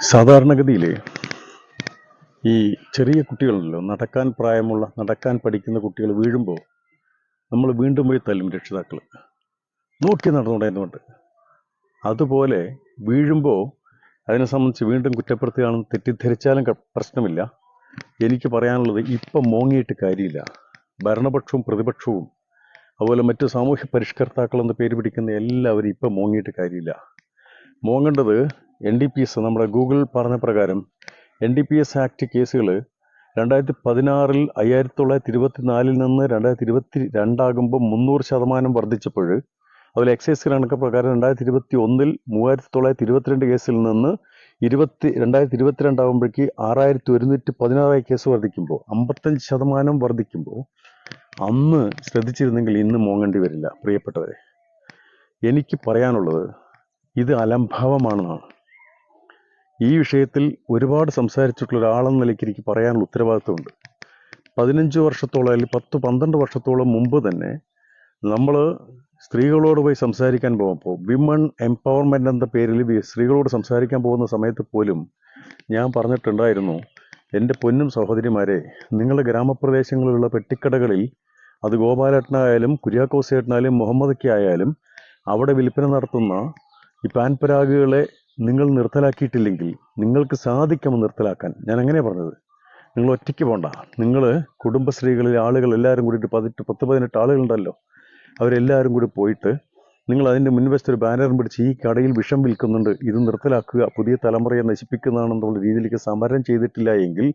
സാധാരണഗതിയിൽ ഈ ചെറിയ കുട്ടികളുണ്ടല്ലോ, നടക്കാൻ പഠിക്കുന്ന കുട്ടികൾ വീഴുമ്പോൾ നമ്മൾ വീണ്ടും പോയി തല്ലും രക്ഷിതാക്കൾ. നോക്കി നടന്നുകൊണ്ടേന്നുണ്ട്. അതുപോലെ വീഴുമ്പോൾ അതിനെ സംബന്ധിച്ച് വീണ്ടും കുറ്റപ്പെടുത്തുകയാണെന്ന് തെറ്റിദ്ധരിച്ചാലും പ്രശ്നമില്ല. എനിക്ക് പറയാനുള്ളത്, ഇപ്പം മോങ്ങിയിട്ട് കാര്യമില്ല. ഭരണപക്ഷവും പ്രതിപക്ഷവും അതുപോലെ മറ്റ് സാമൂഹ്യ പരിഷ്കർത്താക്കളെന്ന് പേര് പിടിക്കുന്ന എല്ലാവരും ഇപ്പം മോങ്ങിയിട്ട് കാര്യമില്ല. മോങ്ങേണ്ടത് NDPS, നമ്മുടെ ഗൂഗിൾ പറഞ്ഞ പ്രകാരം NDPS ആക്ട് കേസുകൾ 2016 1924 നിന്ന് 2022 300% വർദ്ധിച്ചപ്പോൾ, അതുപോലെ എക്സൈസ് കണക്ക് പ്രകാരം 2021 3922 കേസിൽ നിന്ന് 2022 ആകുമ്പോഴേക്ക് 6116 കേസ് വർദ്ധിക്കുമ്പോൾ 55% വർദ്ധിക്കുമ്പോൾ അന്ന് ശ്രദ്ധിച്ചിരുന്നെങ്കിൽ ഇന്ന് മോങ്ങേണ്ടി വരില്ല. പ്രിയപ്പെട്ടവരെ, എനിക്ക് പറയാനുള്ളത് ഇത് അലംഭാവമാണെന്നാണ്. ഈ വിഷയത്തിൽ ഒരുപാട് സംസാരിച്ചിട്ടുള്ള ഒരാളെന്ന നിലയ്ക്ക് എനിക്ക് പറയാനുള്ള ഉത്തരവാദിത്വമുണ്ട്. 15 വർഷത്തോളം അല്ലെങ്കിൽ 10-12 വർഷത്തോളം മുമ്പ് തന്നെ നമ്മൾ സ്ത്രീകളോട് പോയി സംസാരിക്കാൻ പോകുമ്പോൾ, വിമൺ എംപവർമെൻ്റ് എന്ന പേരിൽ സ്ത്രീകളോട് സംസാരിക്കാൻ പോകുന്ന സമയത്ത് പോലും ഞാൻ പറഞ്ഞിട്ടുണ്ടായിരുന്നു, എൻ്റെ പൊന്നും സഹോദരിമാരെ, നിങ്ങളുടെ ഗ്രാമപ്രദേശങ്ങളിലുള്ള പെട്ടിക്കടകളിൽ, അത് ഗോപാലേട്ടനായാലും കുര്യാക്കോസേട്ടനായാലും മുഹമ്മദ് ആയാലും, അവിടെ വിൽപ്പന നടത്തുന്ന ഈ പാൻപരാഗുകളെ നിങ്ങൾ നിർത്തലാക്കിയിട്ടില്ലെങ്കിൽ നിങ്ങൾക്ക് സാധിക്കുമോ നിർത്തലാക്കാൻ. ഞാൻ അങ്ങനെയാണ് പറഞ്ഞത്. നിങ്ങൾ ഒറ്റയ്ക്ക് പോണ്ട, നിങ്ങൾ കുടുംബശ്രീകളിലെ ആളുകൾ എല്ലാവരും കൂടിയിട്ട് 10-18 ആളുകളുണ്ടല്ലോ, അവരെല്ലാവരും കൂടി പോയിട്ട് നിങ്ങൾ അതിൻ്റെ മുൻവശത്തൊരു ബാനറും പിടിച്ച് ഈ കടയിൽ വിഷം വിൽക്കുന്നുണ്ട്, ഇത് നിർത്തലാക്കുക, പുതിയ തലമുറയെ നശിപ്പിക്കുന്നതാണെന്നുള്ള രീതിയിലേക്ക് സമരം ചെയ്തിട്ടില്ല എങ്കിൽ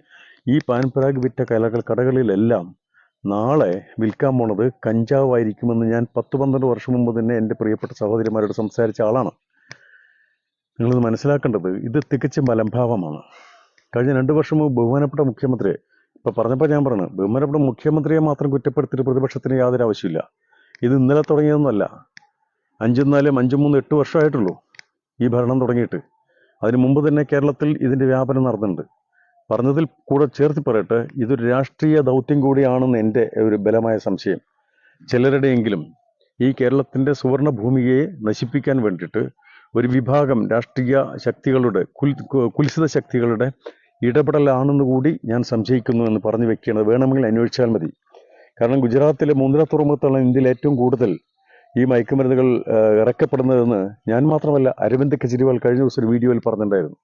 ഈ പാൻപരാഗ് വിറ്റ കടകളിലെല്ലാം നാളെ വിൽക്കാൻ പോണത് കഞ്ചാവായിരിക്കുമെന്ന് ഞാൻ 10-12 വർഷം മുമ്പ് തന്നെ എൻ്റെ പ്രിയപ്പെട്ട സഹോദരിമാരോട് സംസാരിച്ച ആളാണ്. നിങ്ങളിത് മനസ്സിലാക്കേണ്ടത്, ഇത് തികച്ചും അലംഭാവമാണ്. കഴിഞ്ഞ 2 വർഷം മുമ്പ് ബഹുമാനപ്പെട്ട മുഖ്യമന്ത്രിയെ, ഇപ്പം പറഞ്ഞപ്പോൾ ഞാൻ പറഞ്ഞു, ബഹുമാനപ്പെട്ട മുഖ്യമന്ത്രിയെ മാത്രം കുറ്റപ്പെടുത്തിയിട്ട് പ്രതിപക്ഷത്തിന് യാതൊരു ആവശ്യമില്ല. ഇത് ഇന്നലെ തുടങ്ങിയതൊന്നുമല്ല. 5-3 വർഷമായിട്ടുള്ളൂ ഈ ഭരണം തുടങ്ങിയിട്ട്. അതിന് മുമ്പ് തന്നെ കേരളത്തിൽ ഇതിൻ്റെ വ്യാപനം നടന്നിട്ടുണ്ട്. പറഞ്ഞതിൽ കൂടെ ചേർത്ത് പറയട്ടെ, ഇതൊരു രാഷ്ട്രീയ ദൗത്യം കൂടിയാണെന്ന് എൻ്റെ ഒരു ബലമായ സംശയം. ചിലരുടെയെങ്കിലും ഈ കേരളത്തിൻ്റെ സുവർണ ഭൂമിയെ നശിപ്പിക്കാൻ വേണ്ടിയിട്ട് ഒരു വിഭാഗം രാഷ്ട്രീയ ശക്തികളുടെ കുൽസിത ശക്തികളുടെ ഇടപെടലാണെന്ന് കൂടി ഞാൻ സംശയിക്കുന്നു എന്ന് പറഞ്ഞു വെക്കുന്നത് വേണമെങ്കിൽ അന്വേഷിച്ചാൽ മതി. കാരണം ഗുജറാത്തിലെ മുന്ദ്ര തുറമുഖത്താണ് ഇന്ത്യയിൽ ഏറ്റവും കൂടുതൽ ഈ മയക്കുമരുന്നുകൾ ഇറക്കപ്പെടുന്നതെന്ന് ഞാൻ മാത്രമല്ല, അരവിന്ദ് കെജ്രിവാൾ കഴിഞ്ഞ ദിവസം ഒരു വീഡിയോയിൽ പറഞ്ഞിട്ടുണ്ടായിരുന്നു.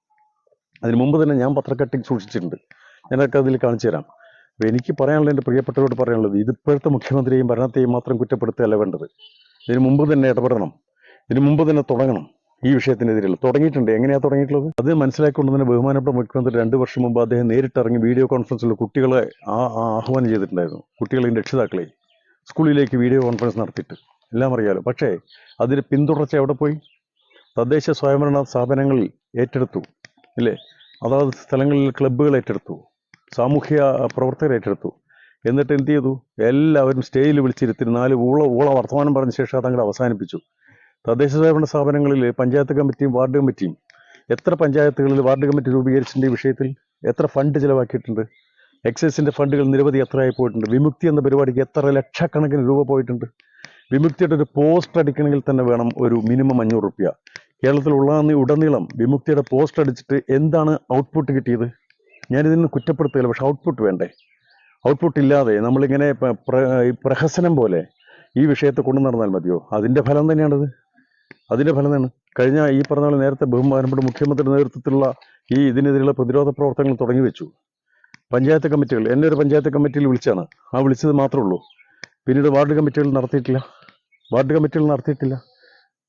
അതിന് മുമ്പ് തന്നെ ഞാൻ പത്രക്കട്ടിങ് സൂക്ഷിച്ചിട്ടുണ്ട്, ഞാനൊക്കെ അതിൽ കാണിച്ചു തരാം. അപ്പോൾ എനിക്ക് പറയാനുള്ളത്, എൻ്റെ പ്രിയപ്പെട്ടവരോട് പറയാനുള്ളത്, ഇതിപ്പോഴത്തെ മുഖ്യമന്ത്രിയെയും ഭരണത്തെയും മാത്രം കുറ്റപ്പെടുത്തുകയല്ല വേണ്ടത്. ഇതിനു മുമ്പ് തന്നെ ഇടപെടണം, ഇതിനു മുമ്പ് തന്നെ തുടങ്ങണം. ഈ വിഷയത്തിനെതിരെയുള്ള തുടങ്ങിയിട്ടുണ്ട്. എങ്ങനെയാണ് തുടങ്ങിയിട്ടുള്ളത് അത് മനസ്സിലാക്കിക്കൊണ്ട് തന്നെ ബഹുമാനപ്പെട്ട മുഖ്യമന്ത്രി 2 വർഷം മുമ്പ് അദ്ദേഹം നേരിട്ടിറങ്ങി വീഡിയോ കോൺഫറൻസിൽ കുട്ടികളെ ആഹ്വാനം ചെയ്തിട്ടുണ്ടായിരുന്നു. കുട്ടികളെയും രക്ഷിതാക്കളെയും സ്കൂളിലേക്ക് വീഡിയോ കോൺഫറൻസ് നടത്തിയിട്ട് എല്ലാം അറിയാലോ. പക്ഷേ അതിന് പിന്തുടർച്ച എവിടെ പോയി? തദ്ദേശ സ്വയംഭരണ സ്ഥാപനങ്ങളിൽ ഏറ്റെടുത്തു ഇല്ലേ? അതാത് സ്ഥലങ്ങളിൽ ക്ലബ്ബുകൾ ഏറ്റെടുത്തു, സാമൂഹ്യ പ്രവർത്തകർ ഏറ്റെടുത്തു. എന്നിട്ട് എന്ത് ചെയ്തു? എല്ലാവരും സ്റ്റേജിൽ വിളിച്ചിരുത്തി 4 ഊള വർത്തമാനം പറഞ്ഞ ശേഷം അതങ്ങോട്ട് അവസാനിപ്പിച്ചു. തദ്ദേശ സ്വയംഭരണ സ്ഥാപനങ്ങളിൽ പഞ്ചായത്ത് കമ്മിറ്റിയും വാർഡ് കമ്മിറ്റിയും, എത്ര പഞ്ചായത്തുകളിൽ വാർഡ് കമ്മിറ്റി രൂപീകരിച്ചിട്ടുണ്ട്? ഈ വിഷയത്തിൽ എത്ര ഫണ്ട് ചിലവാക്കിയിട്ടുണ്ട്? എക്സൈസിൻ്റെ ഫണ്ടുകൾ നിരവധി എത്രയായി പോയിട്ടുണ്ട്? വിമുക്തി എന്ന പരിപാടിക്ക് എത്ര ലക്ഷക്കണക്കിന് രൂപ പോയിട്ടുണ്ട്? വിമുക്തിയുടെ ഒരു പോസ്റ്റർ അടിക്കണമെങ്കിൽ തന്നെ വേണം ഒരു മിനിമം 500 രൂപ. കേരളത്തിൽ ഉടനീളം വിമുക്തിയുടെ പോസ്റ്റർ അടിച്ചിട്ട് എന്താണ് ഔട്ട്പുട്ട് കിട്ടിയത്? ഞാനിതിന് കുറ്റപ്പെടുത്തുകയില്ല, പക്ഷെ ഔട്ട്പുട്ട് വേണ്ടേ? ഔട്ട്പുട്ട് ഇല്ലാതെ നമ്മളിങ്ങനെ പ്രഹസനം പോലെ ഈ വിഷയത്തെ കൊണ്ടു നടന്നാൽ മതിയോ? അതിൻ്റെ ഫലം തന്നെയാണിത്. അതിൻ്റെ ഫലം തന്നെ കഴിഞ്ഞ ഈ പറഞ്ഞ പോലെ നേരത്തെ ബഹുമാനപ്പെട്ട മുഖ്യമന്ത്രിയുടെ നേതൃത്വത്തിലുള്ള ഇതിനെതിരെയുള്ള പ്രതിരോധ പ്രവർത്തനങ്ങൾ തുടങ്ങി വെച്ചു. പഞ്ചായത്ത് കമ്മിറ്റികൾ, എന്നെ ഒരു പഞ്ചായത്ത് കമ്മിറ്റിയിൽ വിളിച്ചാണ്, വിളിച്ചത് മാത്രമേ ഉള്ളൂ. പിന്നീട് വാർഡ് കമ്മിറ്റികൾ നടത്തിയിട്ടില്ല.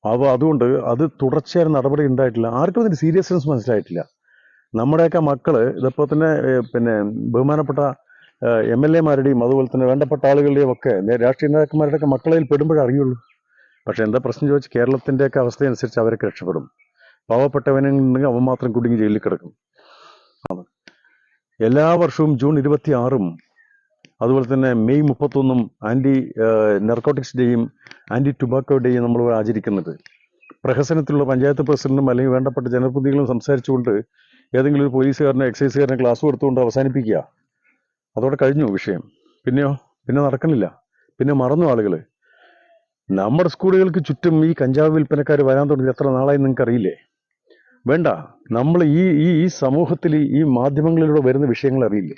അപ്പോൾ അതുകൊണ്ട് അത് തുടർച്ചയായ നടപടി ഉണ്ടായിട്ടില്ല. ആർക്കും അതിൻ്റെ സീരിയസ്നെസ് മനസ്സിലായിട്ടില്ല. നമ്മുടെയൊക്കെ മക്കൾ ഇതിപ്പോൾ തന്നെ പിന്നെ ബഹുമാനപ്പെട്ട MLA-മാരുടെയും അതുപോലെ തന്നെ വേണ്ടപ്പെട്ട ആളുകളുടെയും ഒക്കെ രാഷ്ട്രീയ നേതാക്കന്മാരുടെയൊക്കെ മക്കളിൽ പെടുമ്പോഴേ അറിയുള്ളൂ. പക്ഷെ എന്താ പ്രശ്നം ചോദിച്ചാൽ, കേരളത്തിൻ്റെയൊക്കെ അവസ്ഥയനുസരിച്ച് അവരൊക്കെ രക്ഷപ്പെടും. പാവപ്പെട്ടവനുണ്ടെങ്കിൽ അവൻ മാത്രം കുടുങ്ങി ജയിലിൽ കിടക്കും. എല്ലാ വർഷവും ജൂൺ 26 അതുപോലെ തന്നെ മെയ് 31 ആൻറ്റി നർക്കോട്ടിക്സ് ഡേയും ആൻറ്റി ടുബാക്കോ ഡേയും നമ്മൾ ആചരിക്കുന്നത്. പ്രഹസനത്തിലുള്ള പഞ്ചായത്ത് പ്രസിഡന്റും അല്ലെങ്കിൽ വേണ്ടപ്പെട്ട ജനപ്രതിനിധികളും സംസാരിച്ചുകൊണ്ട് ഏതെങ്കിലും ഒരു പോലീസുകാരനോ എക്സൈസുകാരനോ ക്ലാസ് കൊടുത്തുകൊണ്ട് അവസാനിപ്പിക്കുക. അതോടെ കഴിഞ്ഞു വിഷയം. പിന്നെ നടക്കണില്ല. പിന്നെ മറന്നു ആളുകൾ. നമ്മുടെ സ്കൂളുകൾക്ക് ചുറ്റും ഈ കഞ്ചാവ് വിൽപ്പനക്കാർ വരാൻ തുടങ്ങി എത്ര നാളായി നിങ്ങൾക്ക് അറിയില്ലേ? വേണ്ട. നമ്മൾ ഈ സമൂഹത്തിൽ ഈ മാധ്യമങ്ങളിലൂടെ വരുന്ന വിഷയങ്ങൾ അറിയില്ലേ?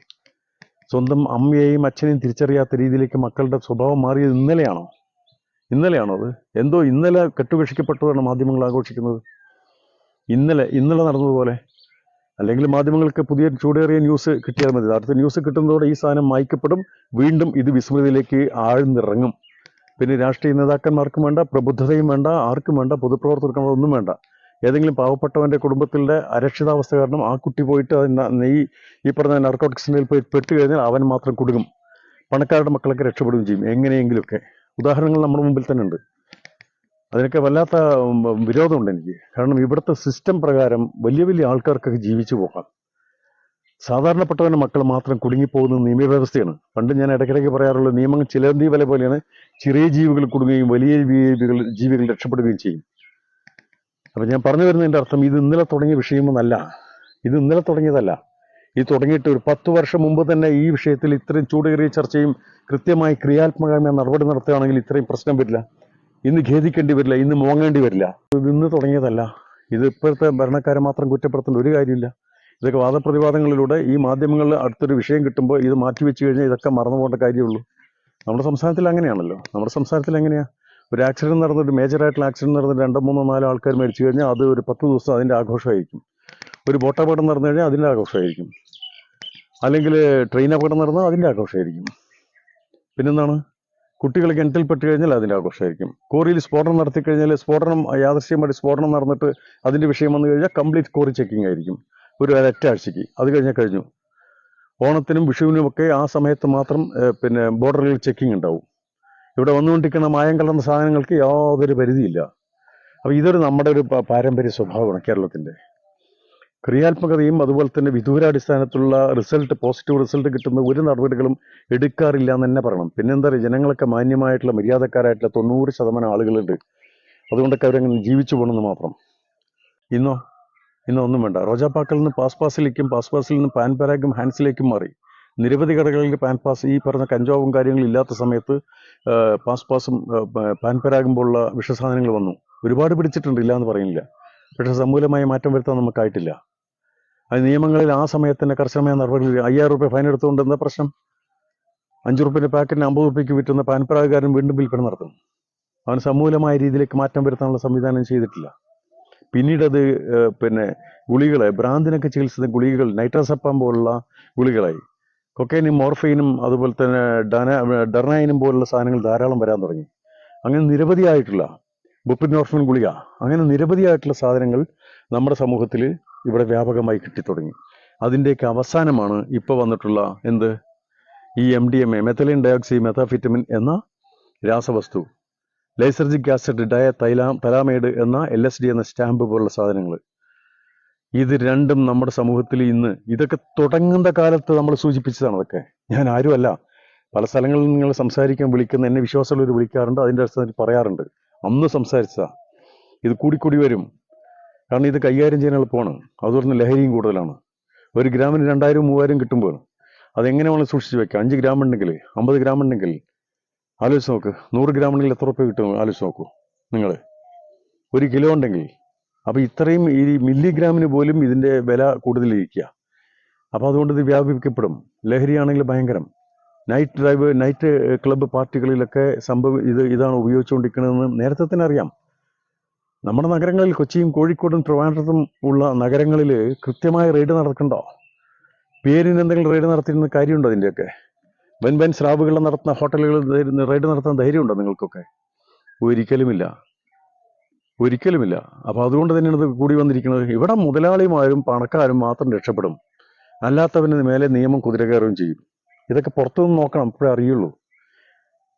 സ്വന്തം അമ്മയെയും അച്ഛനെയും തിരിച്ചറിയാത്ത രീതിയിലേക്ക് മക്കളുടെ സ്വഭാവം മാറിയത് ഇന്നലെയാണോ അത്? എന്തോ ഇന്നലെ കെട്ടുകഷിക്കപ്പെട്ടതാണ് മാധ്യമങ്ങൾ ആഘോഷിക്കുന്നത്. ഇന്നലെ നടന്നതുപോലെ. അല്ലെങ്കിൽ മാധ്യമങ്ങൾക്ക് പുതിയ ചൂടേറിയ ന്യൂസ് കിട്ടിയാൽ മതി. അടുത്ത ന്യൂസ് കിട്ടുന്നതോടെ ഈ സാധനം മായ്ക്കപ്പെടും. വീണ്ടും ഇത് വിസ്മൃതിയിലേക്ക് ആഴ്ന്നിറങ്ങും. പിന്നെ രാഷ്ട്രീയ നേതാക്കന്മാർക്കും വേണ്ട, പ്രബുദ്ധതയും വേണ്ട, ആർക്കും വേണ്ട, പൊതുപ്രവർത്തകർക്കും ഒന്നും വേണ്ട. ഏതെങ്കിലും പാവപ്പെട്ടവന്റെ കുടുംബത്തിലെ അരക്ഷിതാവസ്ഥ കാരണം ആ കുട്ടി പോയിട്ട് ഈ പറഞ്ഞ നാർക്കോട്ടിക്സിൽ പോയി പെട്ട് കഴിഞ്ഞാൽ അവൻ മാത്രം കുടുങ്ങും. പണക്കാരുടെ മക്കളൊക്കെ രക്ഷപ്പെടുകയും ചെയ്യും എങ്ങനെയെങ്കിലുമൊക്കെ. ഉദാഹരണങ്ങൾ നമ്മുടെ മുമ്പിൽ തന്നെ ഉണ്ട്. അതിനൊക്കെ വല്ലാത്ത വിരോധമുണ്ട് എനിക്ക്. കാരണം ഇവിടുത്തെ സിസ്റ്റം പ്രകാരം വലിയ വലിയ ആൾക്കാർക്കൊക്കെ ജീവിച്ചു പോകാം. സാധാരണപ്പെട്ടവന്റെ മക്കൾ മാത്രം കുടുങ്ങിപ്പോകുന്ന നിയമവ്യവസ്ഥയാണ്. പണ്ട് ഞാൻ ഇടയ്ക്കിടയ്ക്ക് പറയാറുള്ള നിയമങ്ങൾ ചിലന്തി വല പോലെയാണ്. ചെറിയ ജീവികൾ കുടുങ്ങുകയും വലിയ ജീവികൾ രക്ഷപ്പെടുകയും ചെയ്യും. അപ്പം ഞാൻ പറഞ്ഞു വരുന്നതിൻ്റെ അർത്ഥം ഇത് ഇന്നലെ തുടങ്ങിയ വിഷയമൊന്നല്ല. ഇത് ഇന്നലെ തുടങ്ങിയതല്ല. ഇത് തുടങ്ങിയിട്ട് ഒരു 10 വർഷം മുമ്പ് തന്നെ ഈ വിഷയത്തിൽ ഇത്രയും ചൂടേറിയ ചർച്ചയും കൃത്യമായി ക്രിയാത്മകമായ നടപടി നടത്തുകയാണെങ്കിൽ ഇത്രയും പ്രശ്നം വരില്ല. ഇന്ന് ഖേദിക്കേണ്ടി വരില്ല, ഇന്ന് മോങ്ങേണ്ടി വരില്ല. ഇത് ഇന്ന് തുടങ്ങിയതല്ല. ഇത് ഇപ്പോഴത്തെ ഭരണക്കാരെ മാത്രം കുറ്റപ്പെടുത്തേണ്ട ഒരു കാര്യമില്ല. ഇതൊക്കെ വാദപ്രതിവാദങ്ങളിലൂടെ ഈ മാധ്യമങ്ങളിൽ അടുത്തൊരു വിഷയം കിട്ടുമ്പോൾ ഇത് മാറ്റിവെച്ച് കഴിഞ്ഞാൽ ഇതൊക്കെ മറന്നു പോകേണ്ട കാര്യമുള്ളൂ. നമ്മുടെ സംസ്ഥാനത്തിൽ അങ്ങനെയാണല്ലോ. നമ്മുടെ സംസ്ഥാനത്തിൽ എങ്ങനെയാ? ഒരു ആക്സിഡന്റ് നടന്നിട്ട്, മേജറായിട്ടുള്ള ആക്സിഡന്റ് നടന്നിട്ട് 2, 3, 4 ആൾക്കാർ മരിച്ചു കഴിഞ്ഞാൽ അത് ഒരു 10 ദിവസം അതിൻ്റെ ആഘോഷമായിരിക്കും. ഒരു ബോട്ടപകടം നടന്നു കഴിഞ്ഞാൽ അതിൻ്റെ ആഘോഷമായിരിക്കും. അല്ലെങ്കിൽ ട്രെയിൻ അപകടം നടന്നാൽ അതിൻ്റെ ആഘോഷമായിരിക്കും. പിന്നെന്താണ്? കുട്ടികൾ കിണറ്റിൽപ്പെട്ട് കഴിഞ്ഞാൽ അതിൻ്റെ ആഘോഷമായിരിക്കും. കോറിയിൽ സ്ഫോടനം നടത്തിക്കഴിഞ്ഞാൽ യാദൃശ്യമായിട്ട് സ്ഫോടനം നടന്നിട്ട് അതിൻ്റെ വിഷയം വന്നു കഴിഞ്ഞാൽ കംപ്ലീറ്റ് കോറി ചെക്കിംഗ് ആയിരിക്കും ഒരു ഒരൊറ്റാഴ്ചയ്ക്ക്. അത് കഴിഞ്ഞു. ഓണത്തിനും വിഷുവിനുമൊക്കെ ആ സമയത്ത് മാത്രം ബോർഡറിൽ ചെക്കിംഗ് ഉണ്ടാവും. ഇവിടെ വന്നുകൊണ്ടിരിക്കുന്ന മായം കലർന്ന സാധനങ്ങൾക്ക് യാതൊരു പരിധിയില്ല. അപ്പോൾ ഇതൊരു നമ്മുടെ ഒരു പാരമ്പര്യ സ്വഭാവമാണ് കേരളത്തിൻ്റെ. ക്രിയാത്മകതയും അതുപോലെ തന്നെ വിദൂരാടിസ്ഥാനത്തിലുള്ള പോസിറ്റീവ് റിസൾട്ട് കിട്ടുന്ന ഒരു നടപടികളും എടുക്കാറില്ല എന്ന് തന്നെ പറയണം. പിന്നെന്താ പറയുക, ജനങ്ങളൊക്കെ മാന്യമായിട്ടുള്ള മര്യാദക്കാരായിട്ടുള്ള 90% ആളുകളുണ്ട്. അതുകൊണ്ടൊക്കെ അവരങ്ങനെ ജീവിച്ചു പോകണമെന്ന് മാത്രം. ഇന്നോ ഒന്നും വേണ്ട. റോജാപ്പാക്കളിൽ നിന്ന് പാസ്പാസിൽ നിന്ന് പാൻപരാഗും ഹാൻസിലേക്കും മാറി. നിരവധി കടകളിൽ പാൻപാസ് ഈ പറഞ്ഞ കഞ്ചാവും കാര്യങ്ങളും ഇല്ലാത്ത സമയത്ത് പാസ്പാസും പാൻപരാഗും പോലുള്ള വിഷസാധനങ്ങൾ വന്നു. ഒരുപാട് പിടിച്ചിട്ടുണ്ട്, ഇല്ല എന്ന് പറയുന്നില്ല. പക്ഷെ സമൂലമായ മാറ്റം വരുത്താൻ നമുക്കായിട്ടില്ല. അത് നിയമങ്ങളിൽ ആ സമയത്ത് തന്നെ കർശനമായ നടപടി. 5000 രൂപ ഫൈൻ എടുത്തുകൊണ്ട് എന്താ പ്രശ്നം? 5 രൂപയുടെ പാക്കറ്റിന് 50 രൂപയ്ക്ക് വിറ്റുന്ന പാൻപരാഗുകാരൻ വീണ്ടും വിൽപ്പന നടത്തും. അവൻ സമൂലമായ രീതിയിലേക്ക് മാറ്റം വരുത്താനുള്ള സംവിധാനം ചെയ്തിട്ടില്ല. പിന്നീട് അത് ഗുളികളെ, ഭ്രാന്തിനൊക്കെ ചികിത്സിക്കുന്ന ഗുളികകൾ, നൈട്രസപ്പാം പോലുള്ള ഗുളികളായി. കൊക്കൈനും മോർഫൈനും അതുപോലെ തന്നെ ഡെർണൈനും പോലുള്ള സാധനങ്ങൾ ധാരാളം വരാൻ തുടങ്ങി. അങ്ങനെ നിരവധിയായിട്ടുള്ള ബുപ്രിനോർഫിൻ ഗുളിക, അങ്ങനെ നിരവധിയായിട്ടുള്ള സാധനങ്ങൾ നമ്മുടെ സമൂഹത്തിൽ ഇവിടെ വ്യാപകമായി കിട്ടിത്തുടങ്ങി. അതിൻ്റെയൊക്കെ അവസാനമാണ് ഇപ്പോൾ വന്നിട്ടുള്ള ഈ MDMA, മെഥൈലിൻ ഡയോക്സി മെഥാഫിറ്റമിൻ എന്ന രാസവസ്തു, ലൈസർജിക് ആസിഡ് തലാമൈഡ് എന്ന LSD എന്ന സ്റ്റാമ്പ് പോലുള്ള സാധനങ്ങൾ. ഇത് രണ്ടും നമ്മുടെ സമൂഹത്തിൽ ഇന്ന് ഇതൊക്കെ തുടങ്ങുന്ന കാലത്ത് നമ്മൾ സൂചിപ്പിച്ചതാണ്. അതൊക്കെ ഞാൻ ആരുമല്ല. പല സ്ഥലങ്ങളിൽ നിങ്ങൾ സംസാരിക്കാൻ വിളിക്കുന്ന എന്നെ വിശ്വാസമുള്ളവർ വിളിക്കാറുണ്ട്. അതിൻ്റെ അടിസ്ഥാനത്തിൽ പറയാറുണ്ട്. അന്ന് സംസാരിച്ചതാ. ഇത് കൂടിക്കൂടി വരും. കാരണം ഇത് കൈകാര്യം ചെയ്യാൻ എളുപ്പമാണ്. അതുപോലെ ലഹരിയും കൂടുതലാണ്. 1 ഗ്രാമിന് 2000, 3000 കിട്ടുമ്പോൾ അതെങ്ങനെ വേണം സൂക്ഷിച്ച് വെക്കാം. 5 ഗ്രാം ഉണ്ടെങ്കിൽ, 50 ഗ്രാം ഉണ്ടെങ്കിൽ ആലോചിച്ച് നോക്ക്. 100 ഗ്രാം ഉണ്ടെങ്കിൽ എത്ര രൂപ കിട്ടും ആലോചിച്ച് നോക്കൂ നിങ്ങൾ. 1 കിലോ ഉണ്ടെങ്കിൽ. അപ്പോൾ ഇത്രയും ഈ മില്ലിഗ്രാമിന് പോലും ഇതിൻ്റെ വില കൂടുതലിരിക്കുക. അപ്പോൾ അതുകൊണ്ട് ഇത് വ്യാപിക്കപ്പെടും. ലഹരിയാണെങ്കിൽ ഭയങ്കരം. നൈറ്റ് ക്ലബ്ബ് പാർട്ടികളിലൊക്കെ ഇതാണ് ഉപയോഗിച്ചുകൊണ്ടിരിക്കുന്നതെന്ന് നേരത്തെ തന്നെ അറിയാം. നമ്മുടെ നഗരങ്ങളിൽ, കൊച്ചിയും കോഴിക്കോടും ട്രിവാൻഡ്രത്തും ഉള്ള നഗരങ്ങളിൽ കൃത്യമായ റെയ്ഡ് നടക്കണ്ടോ? പേരിന് എന്തെങ്കിലും റെയ്ഡ് നടത്തിയിരുന്ന കാര്യമുണ്ടോ? അതിൻ്റെയൊക്കെ വൻ സ്രാവുകൾ നടത്തുന്ന ഹോട്ടലുകൾ റെയ്ഡ് നടത്താൻ ധൈര്യമുണ്ടോ നിങ്ങൾക്കൊക്കെ? ഒരിക്കലുമില്ല. അപ്പോൾ അതുകൊണ്ട് തന്നെയാണ് ഇത് കൂടി വന്നിരിക്കുന്നത്. ഇവിടെ മുതലാളിമാരും പണക്കാരും മാത്രം രക്ഷപ്പെടും. അല്ലാത്തവന് മേലെ നിയമം കുതിര കയറുകയും ചെയ്യും. ഇതൊക്കെ പുറത്തുനിന്ന് നോക്കണം, അപ്പോഴേ അറിയുള്ളൂ.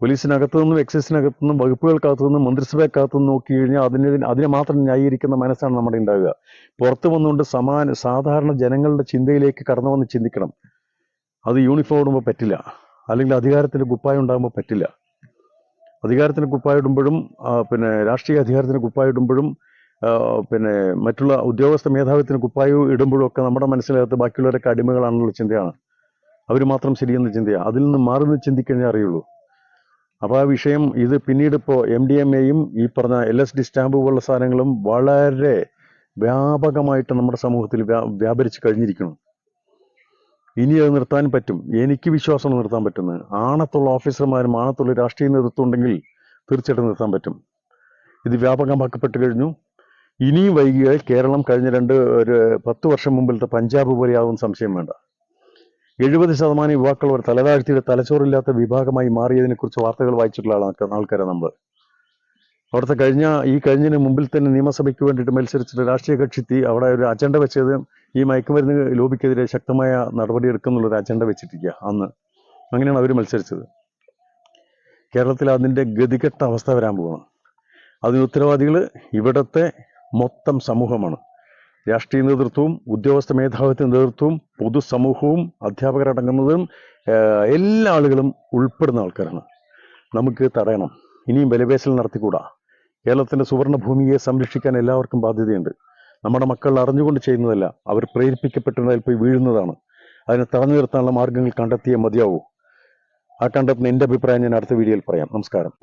പോലീസിനകത്തു നിന്നും, എക്സൈസിനകത്തു നിന്നും, വകുപ്പുകൾക്കകത്തു നിന്നും, മന്ത്രിസഭയ്ക്കകത്തു നിന്നും നോക്കി കഴിഞ്ഞാൽ അതിനെ മാത്രം ന്യായീകരിക്കുന്ന മനസ്സാണ് നമ്മുടെ ഉണ്ടാവുക. പുറത്തു വന്നുകൊണ്ട് സാധാരണ ജനങ്ങളുടെ ചിന്തയിലേക്ക് കടന്നു വന്ന് ചിന്തിക്കണം. അത് യൂണിഫോം ഇടുമ്പോൾ പറ്റില്ല, അല്ലെങ്കിൽ അധികാരത്തിൻ്റെ കുപ്പായം ഉണ്ടാകുമ്പോൾ പറ്റില്ല. അധികാരത്തിന് കുപ്പായിടുമ്പോഴും രാഷ്ട്രീയ അധികാരത്തിന് കുപ്പായിടുമ്പോഴും മറ്റുള്ള ഉദ്യോഗസ്ഥ മേധാവിത്വത്തിന് കുപ്പായം ഇടുമ്പോഴും ഒക്കെ നമ്മുടെ മനസ്സിനകത്ത് ബാക്കിയുള്ളവരൊക്കെ അടിമകളാണെന്നുള്ള ചിന്തയാണ്. അവർ മാത്രം ശരിയെന്ന ചിന്തയാണ്. അതിൽ നിന്ന് മാറി ചിന്തിക്കഴിഞ്ഞാൽ അറിയുള്ളൂ. അപ്പോൾ ആ വിഷയം ഇത് പിന്നീട് ഇപ്പോൾ MDMAയും ഈ പറഞ്ഞ LSD സ്റ്റാമ്പ് പോലുള്ള സാധനങ്ങളും വളരെ വ്യാപകമായിട്ട് നമ്മുടെ സമൂഹത്തിൽ വ്യാപരിച്ച് കഴിഞ്ഞിരിക്കണം. ഇനി അത് നിർത്താൻ പറ്റും. എനിക്ക് വിശ്വാസം നിർത്താൻ പറ്റുന്നത്. ആണത്തുള്ള ഓഫീസർമാരും ആണത്തുള്ള രാഷ്ട്രീയ നേതൃത്വം ഉണ്ടെങ്കിൽ തീർച്ചയായിട്ടും നിർത്താൻ പറ്റും. ഇത് വ്യാപകമാക്കപ്പെട്ട് കഴിഞ്ഞു. ഇനിയും വൈകിയാൽ കേരളം കഴിഞ്ഞ 10 വർഷം മുമ്പിലത്തെ പഞ്ചാബ് പോലെയാവും സംശയം വേണ്ട. 70% യുവാക്കൾ ഒരു തലതാഴ്ത്തിയുടെ തലച്ചോറില്ലാത്ത വിഭാഗമായി മാറിയതിനെക്കുറിച്ച് വാർത്തകൾ വായിച്ചിട്ടുള്ള ആൾക്കാരാണ് നമ്മൾ. അവിടുത്തെ കഴിഞ്ഞതിന് മുമ്പിൽ തന്നെ നിയമസഭയ്ക്ക് വേണ്ടിയിട്ട് മത്സരിച്ചിട്ട് രാഷ്ട്രീയ കക്ഷി അവിടെ ഒരു അജണ്ട വെച്ചത് ഈ മയക്കുമരുന്ന് ലോബിക്കെതിരെ ശക്തമായ നടപടിയെടുക്കുന്നുള്ളൊരു അജണ്ട വെച്ചിട്ടിരിക്കുക. അന്ന് അങ്ങനെയാണ് അവർ മത്സരിച്ചത്. കേരളത്തിൽ അതിൻ്റെ ഗതികെട്ട അവസ്ഥ വരാൻ പോവാണ്. അതിന് ഉത്തരവാദികൾ ഇവിടുത്തെ മൊത്തം സമൂഹമാണ്. രാഷ്ട്രീയ നേതൃത്വവും ഉദ്യോഗസ്ഥ മേധാവിത്വ നേതൃത്വവും പൊതുസമൂഹവും അധ്യാപകരടങ്ങുന്നതും എല്ലാ ആളുകളും ഉൾപ്പെടുന്ന ആൾക്കാരാണ്. നമുക്ക് തടയണം. ഇനിയും വിലപേശൽ നടത്തിക്കൂടാ. കേരളത്തിൻ്റെ സുവർണ ഭൂമിയെ സംരക്ഷിക്കാൻ എല്ലാവർക്കും ബാധ്യതയുണ്ട്. നമ്മുടെ മക്കൾ അറിഞ്ഞുകൊണ്ട് ചെയ്യുന്നതല്ല, അവർ പ്രേരിപ്പിക്കപ്പെട്ടതിൽ പോയി വീഴുന്നതാണ്. അതിനെ തടഞ്ഞു നിർത്താനുള്ള മാർഗങ്ങൾ കണ്ടെത്തിയേ മതിയാവൂ. ആ കണ്ടെത്തുന്ന എൻ്റെ അഭിപ്രായം ഞാൻ അടുത്ത വീഡിയോയിൽ പറയാം. നമസ്കാരം.